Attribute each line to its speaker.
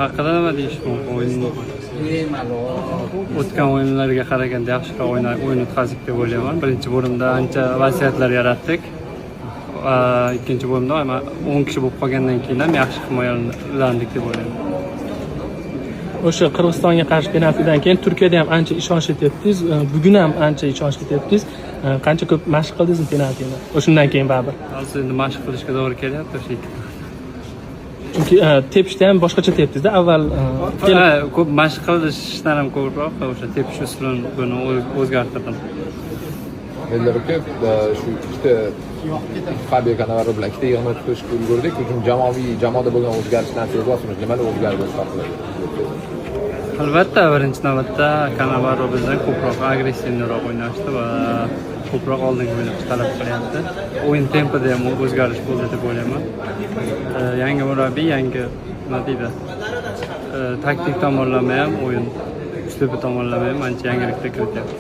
Speaker 1: haqida nima deyish mumkin? O'tgan o'yinlarga qaraganda yaxshiroq o'yin o'tkazdik deb o'ylayman. Birinchi bo'limda ancha vaziyatlar yaratdik. Ikkinchi bo'limda 10 kishi bo'lib qolgandan keyin ham yaxshi himoyalandik deb o'ylayman.
Speaker 2: O'sha Qirg'izistonga qarshi penaltidan keyin Turkiyada ham ancha ishonchli tepdingiz, bugun ham ancha ishonchli tepdingiz. Qancha ko'p mashq qildingizmi penaltini? O'shundan keyin baribir.
Speaker 1: Hozir endi mashq qilishga to'g'ri kelyapti o'sha ikki.
Speaker 2: Chunki tepishda ham boshqacha tepdingiz-da avval.
Speaker 1: Ko'p mashq qilishdan ham ko'proq o'sha tepish usulini o'zgartirdim.
Speaker 3: Eldor aka, shu ikkita Fabio Cannavaro bilan ikkita yig'ma tutishga ulgurdik. Lekin jamoada bo'lgan o'zgarishlar sezasizmi? Nimalar o'zgardi
Speaker 1: Albatta, birinchi navbatda Cannavaro bizdan ko'proq agressivroq o'ynashdi va ko'proq oldinga o'ynashni talab qilyapti. O'yin tempida ham o'zgarish bo'ldi deb o'ylayman. Yangi murabbiy, yangi nima deydi? Taktik tomonlama ham, o'yin uslubi tomonlama ham ancha yangiliklar kirityapti.